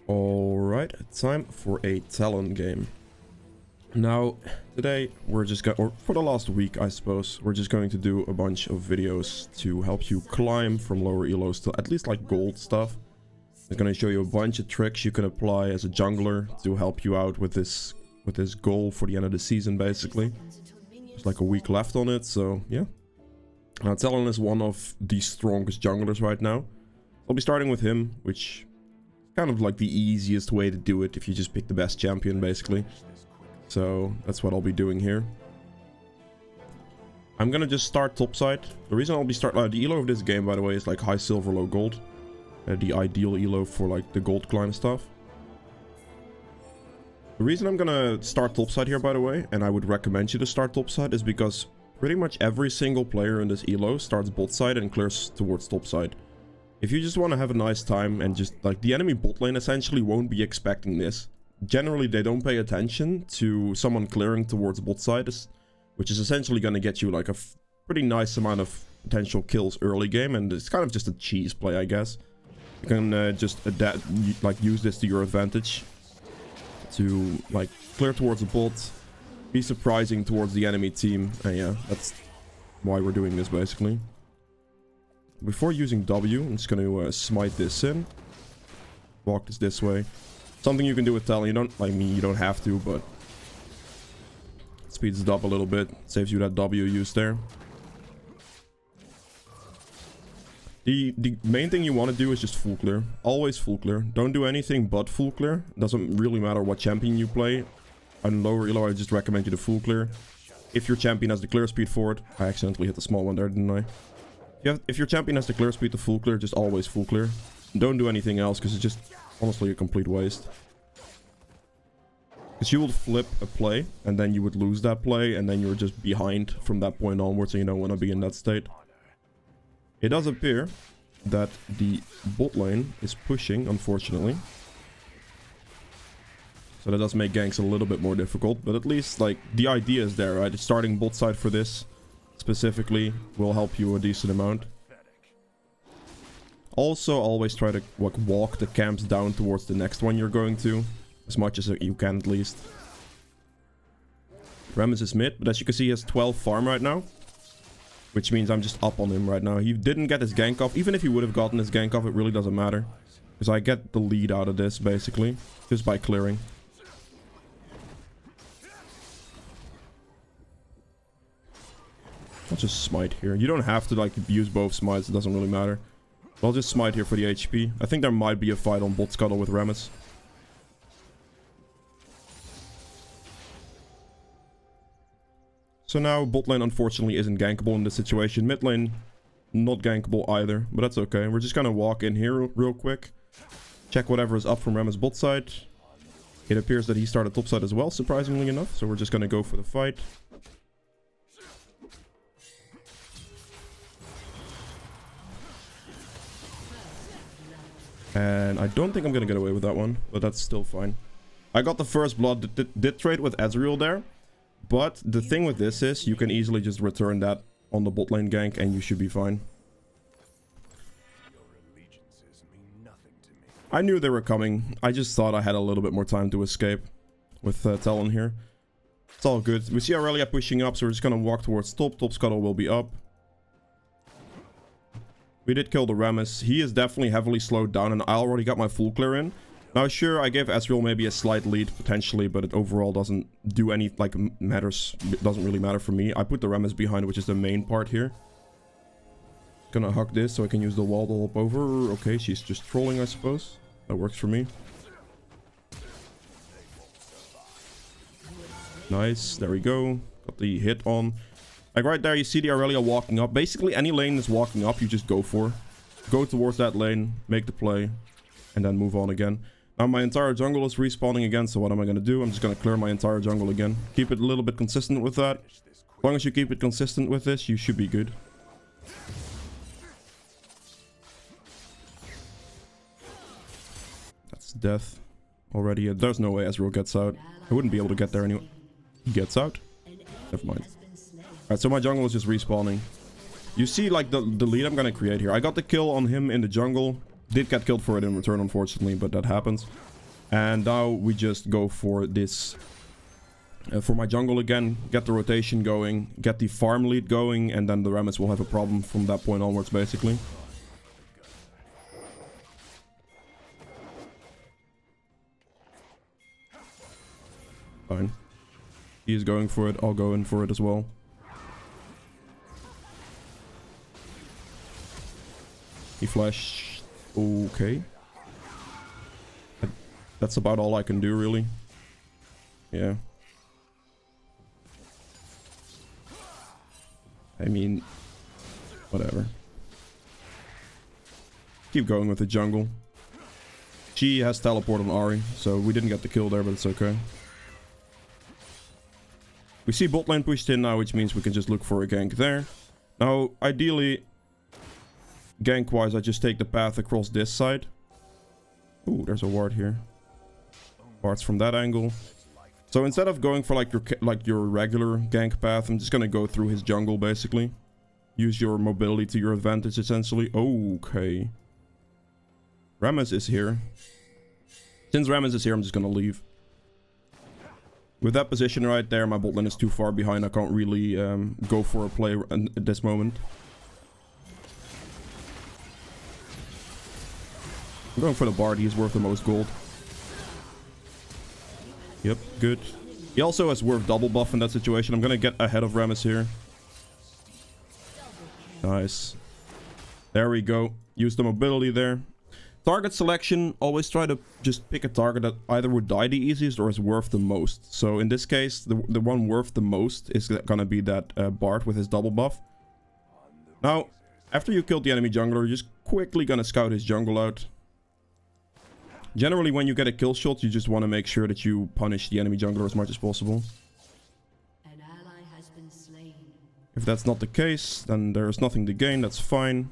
Alright, time for a Talon game. Now, today we're just going, or for the last week I suppose, we're just going to do a bunch of videos to help you climb from lower ELOs to at least like gold stuff. I'm going to show you a bunch of tricks you can apply as a jungler to help you out with this goal for the end of the season basically. There's like a week left on it, so yeah. Now Talon is one of the strongest junglers right now. I'll be starting with him, which kind of like the easiest way to do it if you just pick the best champion basically. So that's what I'll be doing here. I'm gonna just start topside. The reason I'll be the elo of this game, by the way, is like high silver, low gold. The ideal elo for like the gold climb stuff. The reason I'm gonna start topside here, by the way, and I would recommend you to start topside, is because pretty much every single player in this elo starts bot side and clears towards topside. If you just want to have a nice time and just like the enemy bot lane essentially won't be expecting this. Generally they don't pay attention to someone clearing towards bot side, which is essentially going to get you like a pretty nice amount of potential kills early game, and it's kind of just a cheese play, I guess. You can just adapt, like use this to your advantage to like clear towards the bot, be surprising towards the enemy team, and yeah, that's why we're doing this basically. Before using W, I'm just going to smite this in. Walk this way. Something you can do with Talon. You don't, like me, you don't have to, but speeds it up a little bit. Saves you that W use there. The main thing you want to do is just full clear. Always full clear. Don't do anything but full clear. Doesn't really matter what champion you play. On lower elo, I just recommend you to full clear. If your champion has the clear speed for it. I accidentally hit the small one there, didn't I? If your champion has the clear speed to full clear, just always full clear. Don't do anything else, because it's just honestly a complete waste. Because you will flip a play, and then you would lose that play, and then you're just behind from that point onwards, so you don't want to be in that state. It does appear that the bot lane is pushing, unfortunately. So that does make ganks a little bit more difficult, but at least like the idea is there, right? Starting bot side for this specifically will help you a decent amount. Also, always try to walk the camps down towards the next one you're going to, as much as you can at least. Rammus is mid, but as you can see he has 12 farm right now, which means I'm just up on him right now. He didn't get his gank off. Even if he would have gotten his gank off, it really doesn't matter, because I get the lead out of this basically just by clearing. I'll just smite here. You don't have to like use both smites, it doesn't really matter. But I'll just smite here for the HP. I think there might be a fight on bot scuttle with Rammus. So now bot lane unfortunately isn't gankable in this situation. Mid lane not gankable either, but that's okay. We're just gonna walk in here real quick. Check whatever is up from Rammus bot side. It appears that he started top side as well, surprisingly enough. So we're just gonna go for the fight. And I don't think I'm gonna get away with that one, but that's still fine. I got the first blood, did trade with Ezreal there. But the thing with this is, you can easily just return that on the bot lane gank and you should be fine. I knew they were coming. I just thought I had a little bit more time to escape with Talon here. It's all good. We see Aurelia pushing up, so we're just gonna walk towards top. Top scuttle will be up. We did kill the Rammus. He is definitely heavily slowed down, and I already got my full clear in. Now, sure, I gave Ezreal maybe a slight lead, potentially, but it overall doesn't do any, like, matters. It doesn't really matter for me. I put the Rammus behind, which is the main part here. Gonna hug this so I can use the wall to hop over. Okay, she's just trolling, I suppose. That works for me. Nice, there we go. Got the hit on. Like right there, you see the Aurelia walking up. Basically, any lane that's walking up, you just go for. Go towards that lane, make the play, and then move on again. Now my entire jungle is respawning again, so what am I going to do? I'm just going to clear my entire jungle again. Keep it a little bit consistent with that. As long as you keep it consistent with this, you should be good. That's death already. There's no way Ezreal gets out. I wouldn't be able to get there anyway. He gets out? Never mind. Alright, so my jungle is just respawning. You see, like, the lead I'm gonna create here. I got the kill on him in the jungle. Did get killed for it in return, unfortunately, but that happens. And now we just go for this. For my jungle again, get the rotation going, get the farm lead going, and then the Rammus will have a problem from that point onwards, basically. Fine. He's going for it, I'll go in for it as well. He flashed. Okay. That's about all I can do, really. Yeah. I mean, whatever. Keep going with the jungle. She has teleport on Ahri, so we didn't get the kill there, but it's okay. We see bot lane pushed in now, which means we can just look for a gank there. Now, ideally, gank-wise, I just take the path across this side. Ooh, there's a ward here. Wards from that angle. So instead of going for like your regular gank path, I'm just gonna go through his jungle, basically. Use your mobility to your advantage, essentially. Okay. Rammus is here. Since Rammus is here, I'm just gonna leave. With that position right there, my bot lane is too far behind. I can't really go for a play at this moment. I'm going for the Bard. He's worth the most gold. Yep, good. He also has worth double buff in that situation. I'm gonna get ahead of Rammus here. Nice. There we go. Use the mobility there. Target selection, always try to just pick a target that either would die the easiest or is worth the most. So in this case, the one worth the most is gonna be that Bard with his double buff. Now, after you killed the enemy jungler, you're just quickly gonna scout his jungle out. Generally, when you get a kill shot, you just want to make sure that you punish the enemy jungler as much as possible. An ally has been slain. If that's not the case, then there's nothing to gain, that's fine.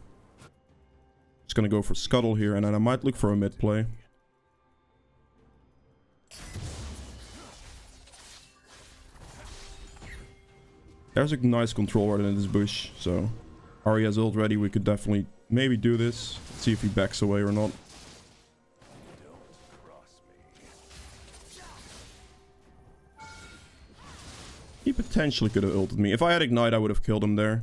Just gonna go for Scuttle here, and then I might look for a mid play. There's a nice control right in this bush, so Ahri has ult ready, we could definitely maybe do this. See if he backs away or not. He potentially could have ulted me. If I had Ignite, I would have killed him there.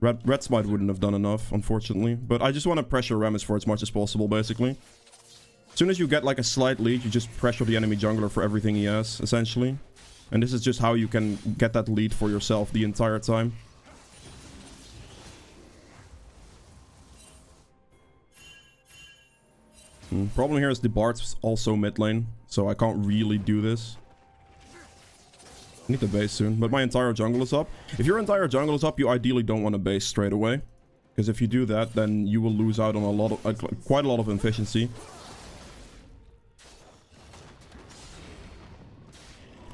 Red Smite wouldn't have done enough, unfortunately. But I just want to pressure Rammus for as much as possible, basically. As soon as you get like a slight lead, you just pressure the enemy jungler for everything he has, essentially. And this is just how you can get that lead for yourself the entire time. Problem here is the Bard's also mid lane, so I can't really do this. I need to base soon, but my entire jungle is up. If your entire jungle is up, you ideally don't want to base straight away. Because if you do that, then you will lose out on a lot of, quite a lot of efficiency.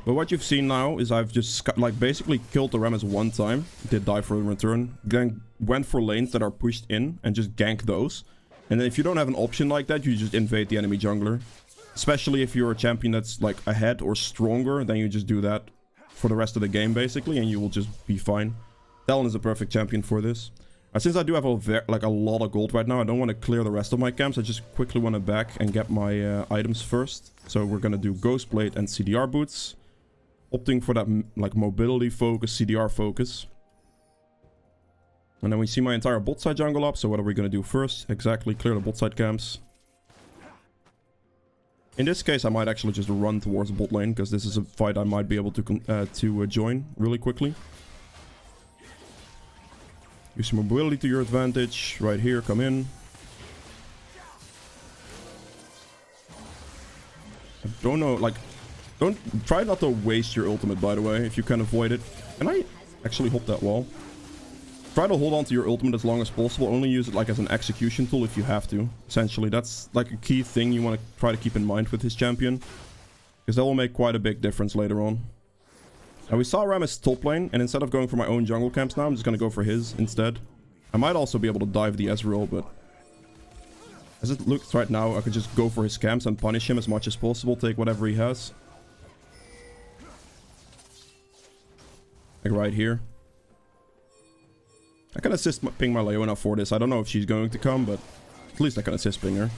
But what you've seen now is I've just basically killed the Rammus one time. Did die for a return. Then went for lanes that are pushed in and just gank those. And then if you don't have an option like that, you just invade the enemy jungler. Especially if you're a champion that's like ahead or stronger, then you just do that for the rest of the game, basically, and you will just be fine. Talon is a perfect champion for this. Since I do have a lot of gold right now, I don't want to clear the rest of my camps. I just quickly want to back and get my items first. So we're gonna do Ghost Blade and CDR boots, opting for that like mobility focus, CDR focus. And then we see my entire bot side jungle up. So what are we gonna do first? Exactly, clear the bot side camps. In this case, I might actually just run towards bot lane, because this is a fight I might be able to join really quickly. Use some mobility to your advantage. Right here, come in. I don't know, like, don't try not to waste your ultimate, by the way, if you can avoid it. Can I actually hop that wall? Try to hold on to your ultimate as long as possible. Only use it like as an execution tool if you have to. Essentially, that's like a key thing you want to try to keep in mind with his champion. Because that will make quite a big difference later on. Now we saw Rammus top lane, and instead of going for my own jungle camps now, I'm just going to go for his instead. I might also be able to dive the Ezreal, but as it looks right now, I could just go for his camps and punish him as much as possible, take whatever he has. Like right here. I can assist ping my Leona for this. I don't know if she's going to come, but at least I can assist ping her.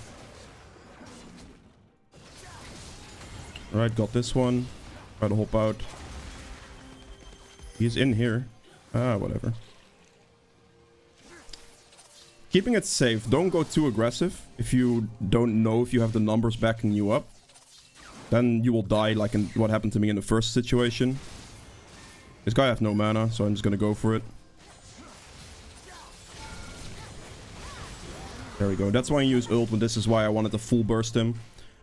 Alright, got this one. Try to hop out. He's in here. Ah, whatever. Keeping it safe. Don't go too aggressive. If you don't know if you have the numbers backing you up, then you will die like in what happened to me in the first situation. This guy has no mana, so I'm just gonna go for it. There we go. That's why I use ult, but this is why I wanted to full burst him.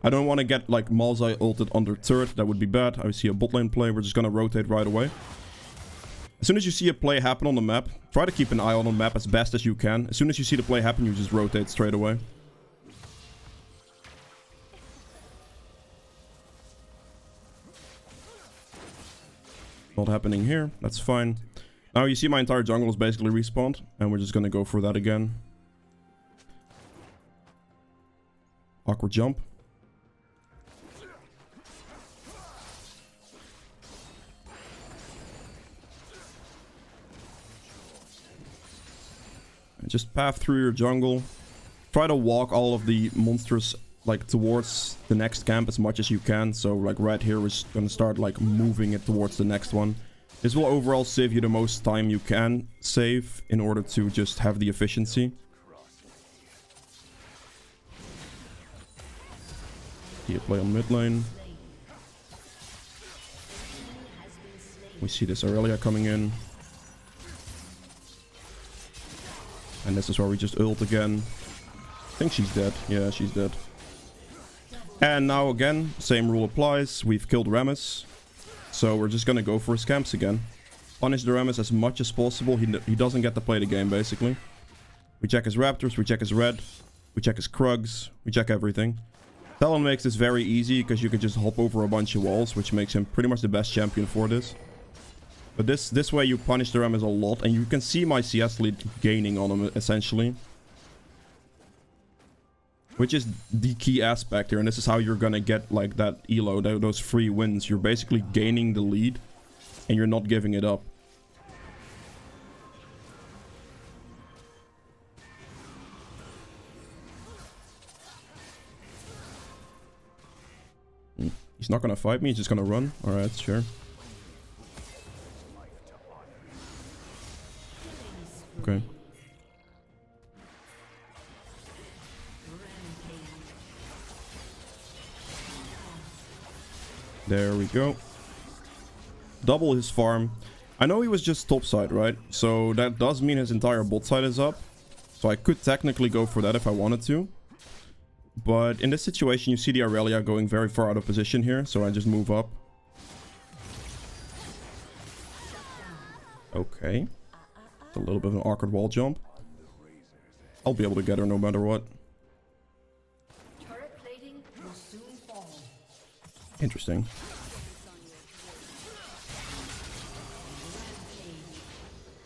I don't want to get like Malzai ulted under turret. That would be bad. I see a bot lane play. We're just gonna rotate right away. As soon as you see a play happen on the map, try to keep an eye on the map as best as you can. As soon as you see the play happen, you just rotate straight away. Not happening here. That's fine. Now you see my entire jungle is basically respawned, and we're just gonna go for that again. Awkward jump. Just path through your jungle. Try to walk all of the monsters like towards the next camp as much as you can. So like right here, we're just gonna start like moving it towards the next one. This will overall save you the most time you can save in order to just have the efficiency. Here, play on mid lane. We see this Aurelia coming in. And this is where we just ult again. I think she's dead. Yeah, she's dead. And now again, same rule applies. We've killed Rammus. So we're just gonna go for his camps again. Punish the Rammus as much as possible. He doesn't get to play the game, basically. We check his Raptors, we check his red, we check his Krugs, we check everything. Talon makes this very easy because you can just hop over a bunch of walls, which makes him pretty much the best champion for this. But this way you punish the Rammus a lot, and you can see my CS lead gaining on him, essentially. Which is the key aspect here, and this is how you're gonna get like that ELO, those free wins. You're basically gaining the lead, and you're not giving it up. He's not gonna fight me, he's just gonna run. Alright, sure. Okay. There we go. Double his farm. I know he was just topside, right? So that does mean his entire bot side is up. So I could technically go for that if I wanted to. But in this situation, you see the Aurelia going very far out of position here. So I just move up. Okay. A little bit of an awkward wall jump. I'll be able to get her no matter what. Interesting.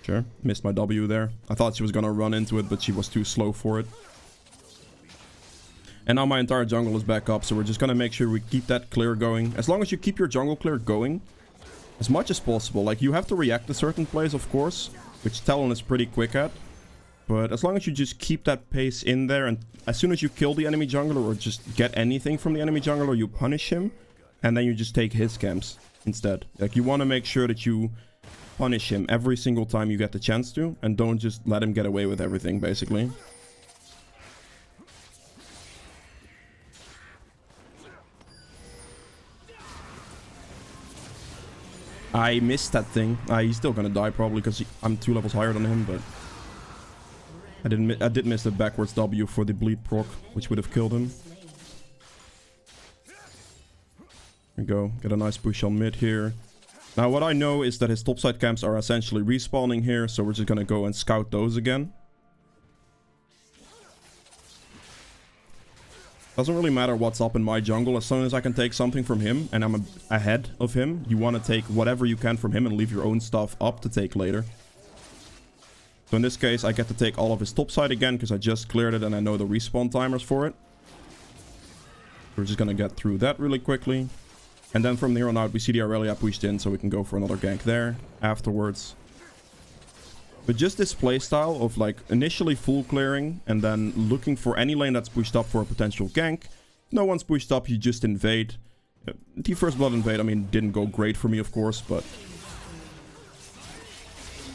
Sure, missed my W there. I thought she was gonna run into it, but she was too slow for it. And now my entire jungle is back up, so we're just gonna make sure we keep that clear going. As long as you keep your jungle clear going, as much as possible. Like, you have to react to certain plays, of course, which Talon is pretty quick at. But as long as you just keep that pace in there, and as soon as you kill the enemy jungler, or just get anything from the enemy jungler, you punish him, and then you just take his camps instead. Like, you want to make sure that you punish him every single time you get the chance to, and don't just let him get away with everything, basically. I missed that thing. He's still gonna die probably because I'm 2 levels higher than him, but I did miss the backwards W for the bleed proc, which would have killed him. There we go. Get a nice push on mid here. Now what I know is that his topside camps are essentially respawning here, so we're just gonna go and scout those again. Doesn't really matter what's up in my jungle. As soon as I can take something from him and I'm ahead of him, you want to take whatever you can from him and leave your own stuff up to take later. So in this case, I get to take all of his topside again because I just cleared it and I know the respawn timers for it. We're just going to get through that really quickly. And then from here on out, we see the Aurelia pushed in, so we can go for another gank there afterwards. But just this playstyle of like initially full clearing and then looking for any lane that's pushed up for a potential gank. No one's pushed up, you just invade. The first blood invade, I mean, didn't go great for me, of course, but...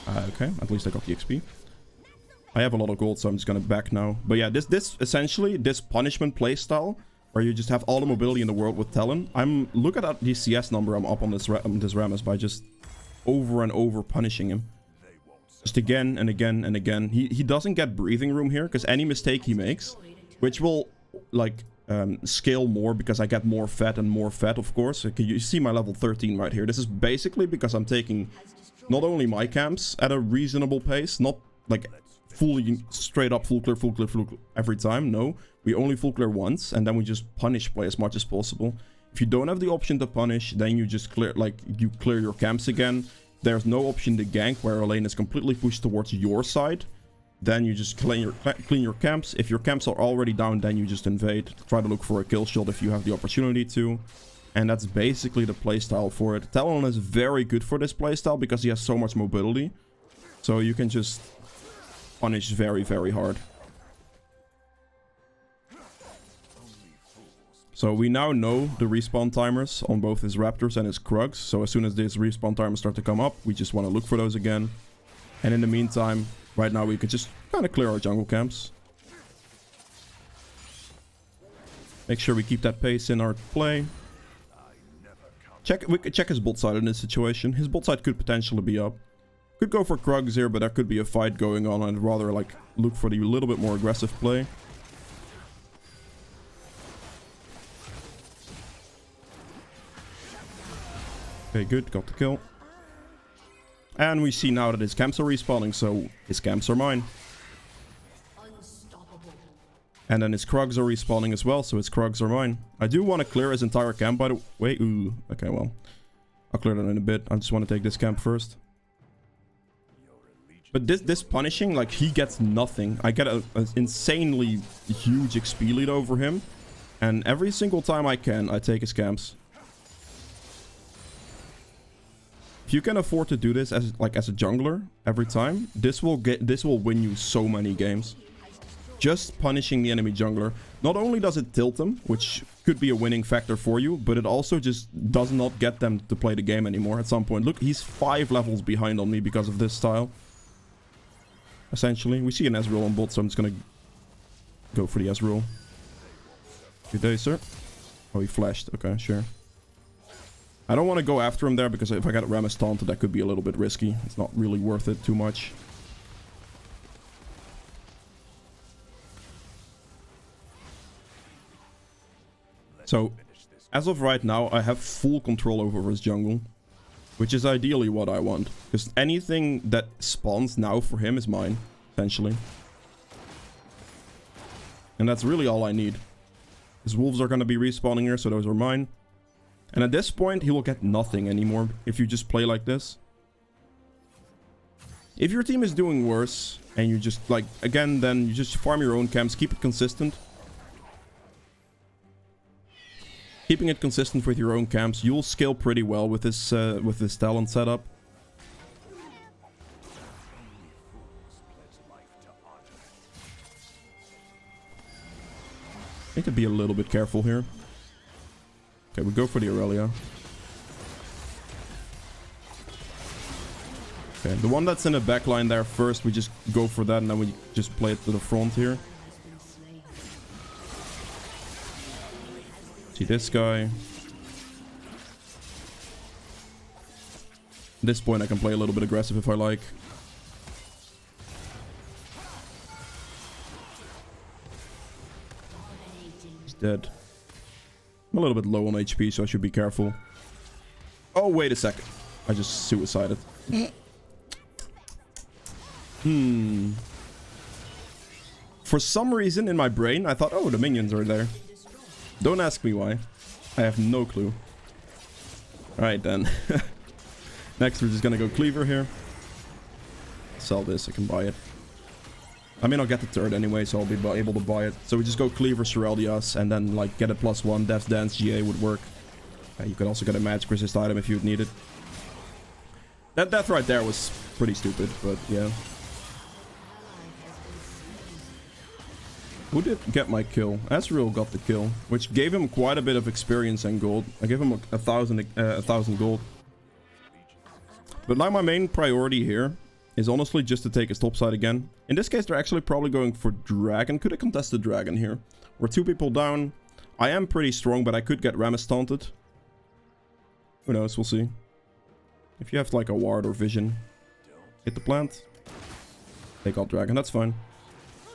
okay, at least I got the XP. I have a lot of gold, so I'm just gonna back now. But yeah, this essentially, this punishment playstyle, where you just have all the mobility in the world with Talon. Look at the CS number I'm up on this Rammus by just over and over punishing him. Just again and again and again. He doesn't get breathing room here, because any mistake he makes, which will, like... scale more because I get more fat, of course. Okay, you see my level 13 right here. This is basically because I'm taking not only my camps at a reasonable pace, not like fully straight up full clear every time. No, we only full clear once, and then we just punish play as much as possible. If you don't have the option to punish, then you just clear, like, you clear your camps again. There's no option to gank where a lane is completely pushed towards your side. Then you just clean your camps. If your camps are already down, then you just invade. Try to look for a kill shot if you have the opportunity to. And that's basically the playstyle for it. Talon is very good for this playstyle because he has so much mobility. So you can just punish very, very hard. So we now know the respawn timers on both his Raptors and his Krugs. So as soon as these respawn timers start to come up, we just want to look for those again. And in the meantime... right now we could just kind of clear our jungle camps. Make sure we keep that pace in our play. We could check his bot side in this situation. His bot side could potentially be up. Could go for Krugs here, but there could be a fight going on. I'd rather like look for the little bit more aggressive play. Okay, good. Got the kill. And we see now that his camps are respawning, so his camps are mine. And then his Krugs are respawning as well, so his Krugs are mine. I do want to clear his entire camp, by the way. Ooh, okay, well. I'll clear that in a bit. I just want to take this camp first. But this punishing, like, he gets nothing. I get an insanely huge XP lead over him. And every single time I can, I take his camps. If you can afford to do this as a jungler every time, this will win you so many games. Just punishing the enemy jungler. Not only does it tilt them, which could be a winning factor for you, but it also just does not get them to play the game anymore at some point. Look, he's 5 levels behind on me because of this style. Essentially, we see an Ezreal on bot, so I'm just gonna go for the Ezreal. Good day, sir. Oh, he flashed. Okay, sure. I don't want to go after him there, because if I got Rammus taunted, that could be a little bit risky. It's not really worth it too much. So, as of right now, I have full control over his jungle, which is ideally what I want. Because anything that spawns now for him is mine, essentially. And that's really all I need. His wolves are going to be respawning here, so those are mine. And at this point, he will get nothing anymore if you just play like this. If your team is doing worse, and you just, like, again, then you just farm your own camps, keep it consistent. Keeping it consistent with your own camps, you'll scale pretty well with this Talon setup. Need to be a little bit careful here. Okay, we go for the Aurelia. Okay, the one that's in the back line there first, we just go for that, and then we just play it to the front here. See this guy. At this point I can play a little bit aggressive if I like. He's dead. I'm a little bit low on HP, so I should be careful. Oh, wait a second. I just suicided. For some reason in my brain, I thought, oh, the minions are there. Don't ask me why. I have no clue. Alright then. Next, we're just gonna go Cleaver here. Sell this, I can buy it. I mean, I'll get the third anyway, so I'll be able to buy it. So we just go Cleaver, Soreldias, and then, like, get a +1. Death Dance, GA would work. You could also get a magic resist item if you'd need it. That death right there was pretty stupid, but yeah. Who did get my kill? Ezreal got the kill, which gave him quite a bit of experience and gold. I gave him a thousand gold. But like my main priority here is honestly just to take his top side again. In this case, they're actually probably going for dragon. Could have contested dragon here. We're 2 people down. I am pretty strong, but I could get Rammus taunted. Who knows? We'll see. If you have like a ward or vision, hit the plant. Take out dragon. That's fine.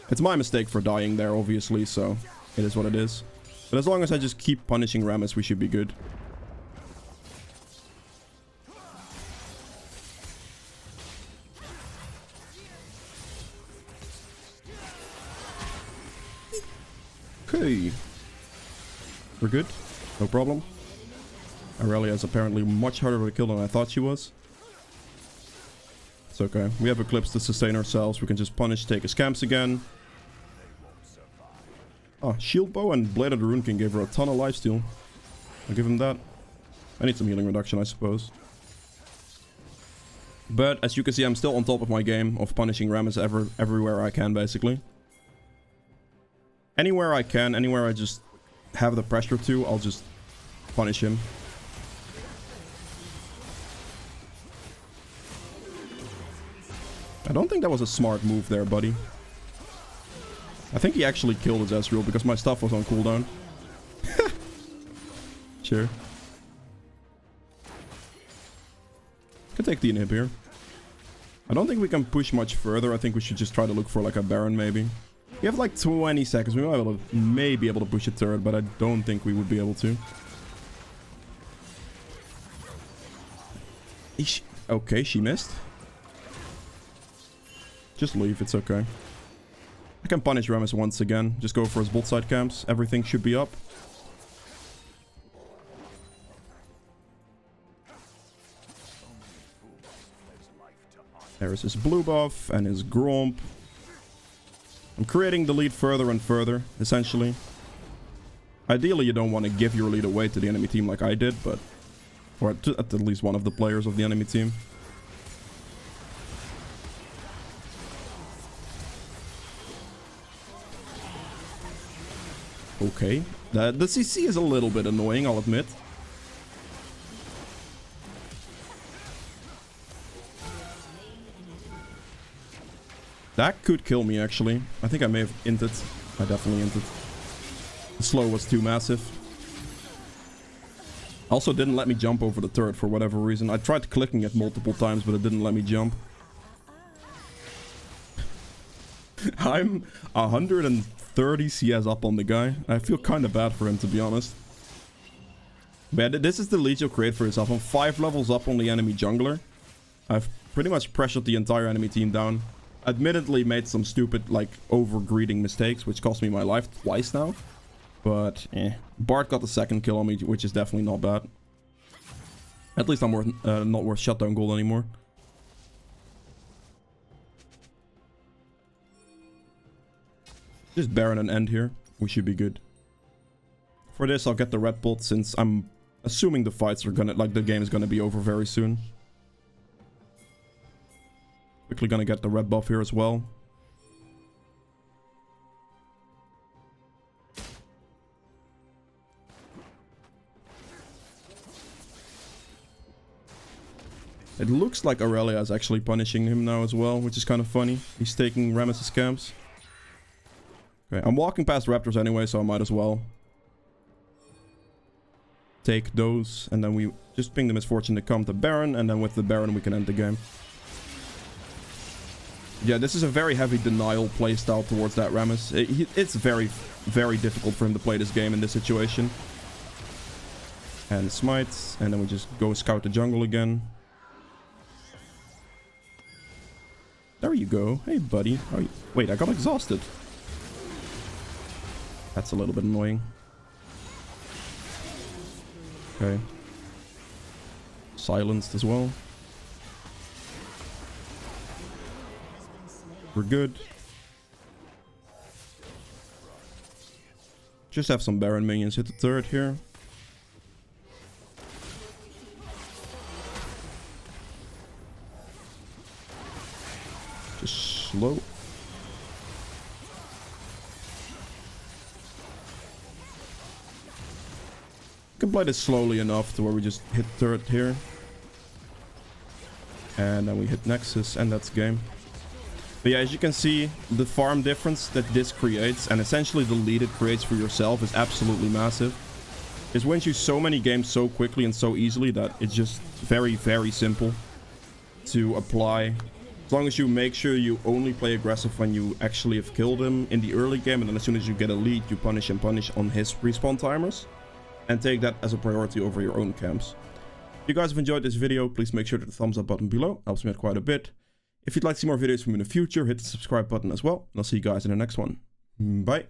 It's my mistake for dying there, obviously, so it is what it is. But as long as I just keep punishing Rammus, we should be good. Okay. We're good. No problem. Aurelia is apparently much harder to kill than I thought she was. It's okay. We have Eclipse to sustain ourselves. We can just punish, take his camps again. Oh, Shield Bow and Blade of the Rune King gave her a ton of lifesteal. I'll give him that. I need some healing reduction, I suppose. But as you can see, I'm still on top of my game of punishing Rammus everywhere I can, basically. Anywhere I can, anywhere I just have the pressure to, I'll just punish him. I don't think that was a smart move there, buddy. I think he actually killed his Ezreal because my stuff was on cooldown. Sure. Can take the inhib here. I don't think we can push much further. I think we should just try to look for like a Baron maybe. We have like 20 seconds. We may be able to push a turret, but I don't think we would be able to. Okay, she missed. Just leave, it's okay. I can punish Rammus once again. Just go for his bot side camps. Everything should be up. There is his blue buff and his Gromp. I'm creating the lead further and further, essentially. Ideally, you don't want to give your lead away to the enemy team like I did, but... Or at least one of the players of the enemy team. Okay. The CC is a little bit annoying, I'll admit. That could kill me, actually. I think I may have inted. I definitely inted. The slow was too massive. Also didn't let me jump over the turret for whatever reason. I tried clicking it multiple times, but it didn't let me jump. I'm 130 CS up on the guy. I feel kind of bad for him, to be honest. But yeah, this is the lead you'll create for yourself. I'm 5 levels up on the enemy jungler. I've pretty much pressured the entire enemy team down. Admittedly made some stupid, like, over-greeding mistakes, which cost me my life twice now. But, Bart got the second kill on me, which is definitely not bad. At least I'm not worth shutdown gold anymore. Just Baron and end here. We should be good. For this, I'll get the red bot, since I'm assuming the fights are gonna, like, the game is gonna be over very soon. Quickly gonna get the red buff here as well. It looks like Aurelia is actually punishing him now as well, which is kind of funny. He's taking Rammus' camps. Okay, I'm walking past Raptors anyway, so I might as well take those. And then we just ping the misfortune to come to Baron, and then with the Baron we can end the game. Yeah, this is a very heavy denial playstyle towards that Rammus. It's very, very difficult for him to play this game in this situation. And smites, and then we just go scout the jungle again. There you go. Hey, buddy. How are you? Wait, I got exhausted. That's a little bit annoying. Okay. Silenced as well. We're good. Just have some Baron minions hit the turret here. Just slow. You can play this slowly enough to where we just hit turret here. And then we hit Nexus, and that's game. But yeah, as you can see, the farm difference that this creates, and essentially the lead it creates for yourself, is absolutely massive. This wins you so many games so quickly and so easily that it's just very, very simple to apply. As long as you make sure you only play aggressive when you actually have killed him in the early game, and then as soon as you get a lead, you punish and punish on his respawn timers, and take that as a priority over your own camps. If you guys have enjoyed this video, please make sure to hit the thumbs up button below. Helps me out quite a bit. If you'd like to see more videos from me in the future, hit the subscribe button as well. And I'll see you guys in the next one. Bye.